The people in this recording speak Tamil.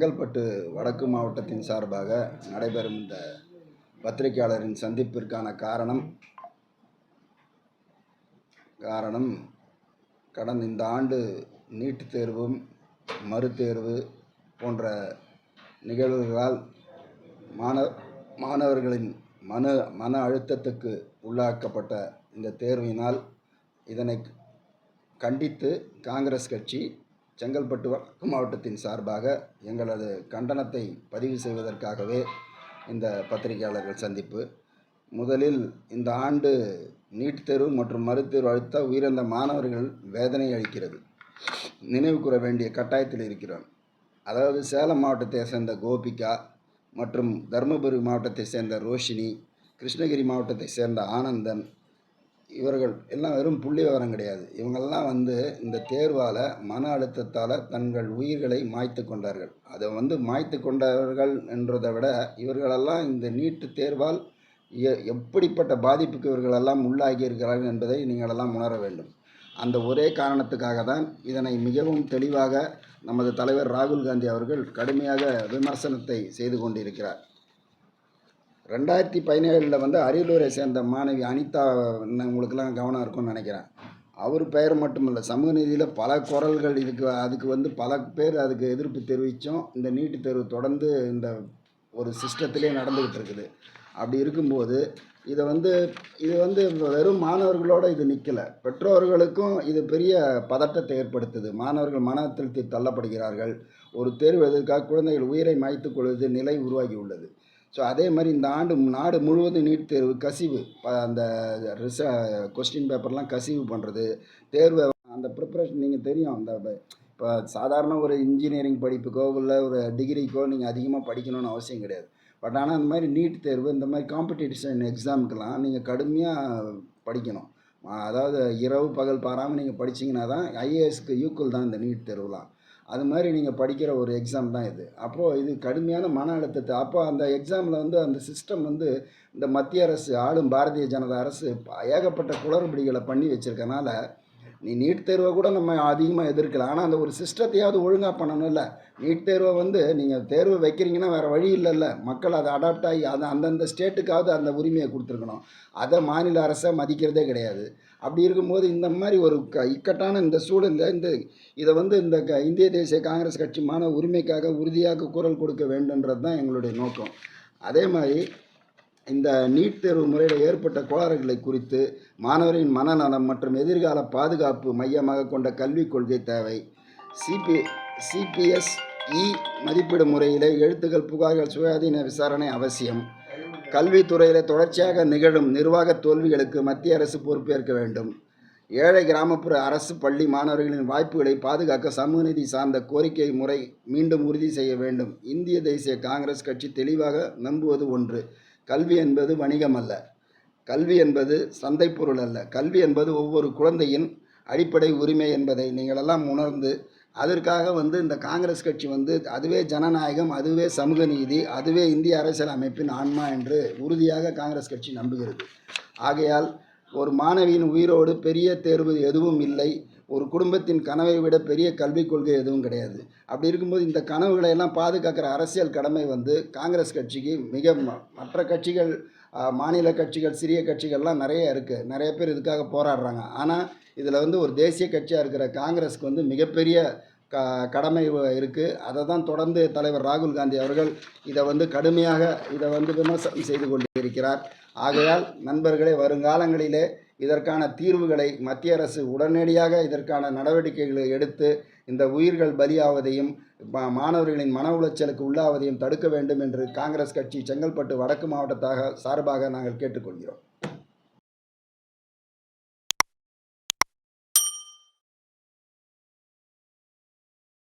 செங்கல்பட்டு வடக்கு மாவட்டத்தின் சார்பாக நடைபெறும் இந்த பத்திரிகையாளரின் சந்திப்பிற்கான காரணம் கடந்த இந்த ஆண்டு நீட் தேர்வும் மறுதேர்வு போன்ற நிகழ்வுகளால் மாணவர்களின் மன அழுத்தத்துக்கு உள்ளாக்கப்பட்ட இந்த தேர்வினால் இதனை கண்டித்து காங்கிரஸ் கட்சி செங்கல்பட்டு வடக்கு மாவட்டத்தின் சார்பாக எங்களது கண்டனத்தை பதிவு செய்வதற்காகவே இந்த பத்திரிகையாளர்கள் சந்திப்பு. முதலில் இந்த ஆண்டு நீட் தேர்வு மற்றும் மறுதேர்வு அழுத்த உயிரிழந்த மாணவர்கள் வேதனை அளிக்கிறது. நினைவு கூற வேண்டிய கட்டாயத்தில் இருக்கிறோம். அதாவது சேலம் மாவட்டத்தை சேர்ந்த கோபிகா மற்றும் தருமபுரி மாவட்டத்தை சேர்ந்த ரோஷினி, கிருஷ்ணகிரி மாவட்டத்தை சேர்ந்த ஆனந்தன், இவர்கள் எல்லாம் வெறும் புள்ளி விவரம் கிடையாது. இவங்கெல்லாம் இந்த தேர்வால் மன அழுத்தத்தால் தங்கள் உயிர்களை மாய்த்து கொண்டார்கள். அதை மாய்த்து கொண்டார்கள் என்றதை விட இவர்களெல்லாம் இந்த நீட்டு தேர்வால் எப்படிப்பட்ட பாதிப்புக்கு இவர்களெல்லாம் உள்ளாகி இருக்கிறார்கள் என்பதை நீங்களெல்லாம் உணர வேண்டும். அந்த ஒரே காரணத்துக்காக தான் இதனை மிகவும் தெளிவாக நமது தலைவர் ராகுல் காந்தி அவர்கள் கடுமையாக விமர்சனத்தை செய்து கொண்டிருக்கிறார். 2017 அரியலூரை சேர்ந்த மாணவி அனிதா, உங்களுக்கெல்லாம் கவனம் இருக்கும்னு நினைக்கிறேன். அவர் பெயர் மட்டுமல்ல, சமூக நீதியில் பல குரல்கள் அதுக்கு பல பேர் அதுக்கு எதிர்ப்பு தெரிவித்தும் இந்த நீட்டு தேர்வு தொடர்ந்து இந்த ஒரு சிஸ்டத்திலே நடந்துக்கிட்டு இருக்குது. அப்படி இருக்கும்போது இது வெறும் மாணவர்களோடு இது நிற்கலை, பெற்றோர்களுக்கும் இது பெரிய பதட்டத்தை ஏற்படுத்துது. மாணவர்கள் மன அழுத்தத்தில் தள்ளப்படுகிறார்கள். ஒரு தேர்வு எதற்காக குழந்தைகள் உயிரை மாய்த்து கொள்வது நிலை உருவாகி உள்ளது. ஸோ அதே மாதிரி இந்த ஆண்டு நாடு முழுவதும் நீட் தேர்வு கசிவு, அந்த கொஸ்டின் பேப்பர்லாம் கசிவு பண்ணுறது, தேர்வு அந்த ப்ரிப்பரேஷன் நீங்கள் தெரியும். இப்போ சாதாரண ஒரு இன்ஜினியரிங் படிப்புக்கோ இல்லை ஒரு டிகிரிக்கோ நீங்கள் அதிகமாக படிக்கணும்னு அவசியம் கிடையாது. பட் ஆனால் இந்த மாதிரி நீட் தேர்வு, இந்த மாதிரி காம்படிஷன் எக்ஸாமுக்கெல்லாம் நீங்கள் கடுமையாக படிக்கணும். அதாவது இரவு பகல் பாராமல் நீங்கள் படிச்சிங்கன்னா தான் ஐஏஎஸ்க்கு ஈக்குவல் தான் இந்த நீட் தேர்வுலாம். அது மாதிரி நீங்கள் படிக்கிற ஒரு எக்ஸாம் தான் இது. அப்போது இது கடுமையான மன அழுத்தத்தை, அப்போ அந்த எக்ஸாமில் அந்த சிஸ்டம் இந்த மத்திய அரசு, ஆளும் பாரதிய ஜனதா அரசு ஏகப்பட்ட குளறுபடிகளை பண்ணி வச்சுருக்கனால நீட் தேர்வை கூட நம்ம அதிகமாக எதிர்க்கலாம். ஆனால் அந்த ஒரு சிஸ்டத்தையாவது ஒழுங்காக பண்ணணும்ல. நீட் தேர்வை நீங்கள் தேர்வு வைக்கிறீங்கன்னா வேறு வழி இல்லைல்ல. மக்கள் அதை அடாப்ட் ஆகி அந்தந்த ஸ்டேட்டுக்காவது அந்த உரிமையை கொடுத்துருக்கணும். அதை மாநில அரசை மதிக்கிறதே கிடையாது. அப்படி இருக்கும்போது இந்த மாதிரி ஒரு இக்கட்டான இந்த சூழலில் இதை இந்த இந்திய தேசிய காங்கிரஸ் கட்சி மாணவ உரிமைக்காக உறுதியாக குரல் கொடுக்க வேண்டுன்றது தான் எங்களுடைய நோக்கம். அதே மாதிரி இந்த நீட் தேர்வு முறையில் ஏற்பட்ட கோளாறுகளை குறித்து மாணவரின் மனநலம் மற்றும் எதிர்கால பாதுகாப்பு மையமாக கொண்ட கல்விக் கொள்கை தேவை. சிபிஎஸ்இ மதிப்பீடு முறையில் எழுத்துக்கள், புகார்கள், சுயாதீன விசாரணை அவசியம். கல்வித்துறையில் தொடர்ச்சியாக நிகழும் நிர்வாக தோல்விகளுக்கு மத்திய அரசு பொறுப்பேற்க வேண்டும். ஏழை கிராமப்புற அரசு பள்ளி மாணவர்களின் வாய்ப்புகளை பாதுகாக்க சமூக நீதி சார்ந்த கோரிக்கை முறை மீண்டும் உறுதி செய்ய வேண்டும். இந்திய தேசிய காங்கிரஸ் கட்சி தெளிவாக நம்புவது ஒன்று: கல்வி என்பது வணிகம் அல்ல, கல்வி என்பது சந்தை பொருள் அல்ல, கல்வி என்பது ஒவ்வொரு குழந்தையின் அடிப்படை உரிமை என்பதை நீங்களெல்லாம் உணர்ந்து அதற்காக இந்த காங்கிரஸ் கட்சி அதுவே ஜனநாயகம், அதுவே சமூக நீதி, அதுவே இந்திய அரசியல் அமைப்பின் ஆன்மா என்று உறுதியாக காங்கிரஸ் கட்சி நம்புகிறது. ஆகையால் ஒரு மாணவியின் உயிரோடு பெரிய தேர்வு எதுவும் இல்லை. ஒரு குடும்பத்தின் கனவை விட பெரிய கல்விக் கொள்கை எதுவும் கிடையாது. அப்படி இருக்கும்போது இந்த கனவுகளை எல்லாம் பாதுகாக்கிற அரசியல் கடமை காங்கிரஸ் கட்சிக்கு மற்ற கட்சிகள், மாநில கட்சிகள், சிறிய கட்சிகள்லாம் நிறைய இருக்குது. நிறைய பேர் இதுக்காக போராடுறாங்க. ஆனால் இதில் ஒரு தேசிய கட்சியாக இருக்கிற காங்கிரஸுக்கு மிகப்பெரிய கடமை இருக்குது. அதை தான் தொடர்ந்து தலைவர் ராகுல் காந்தி அவர்கள் இதை கடுமையாக விமர்சனம் செய்து கொண்டிருக்கிறார். ஆகையால் நண்பர்களே, வருங்காலங்களிலே இதற்கான தீர்வுகளை மத்திய அரசு உடனடியாக இதற்கான நடவடிக்கைகளை எடுத்து இந்த உயிர்கள் பலியாவதையும் மாணவர்களின் மன உளைச்சலுக்கு உள்ளாவதையும் தடுக்க வேண்டும் என்று காங்கிரஸ் கட்சி செங்கல்பட்டு வடக்கு மாவட்டத்தாக சார்பாக நாங்கள் கேட்டுக்கொள்கிறோம்.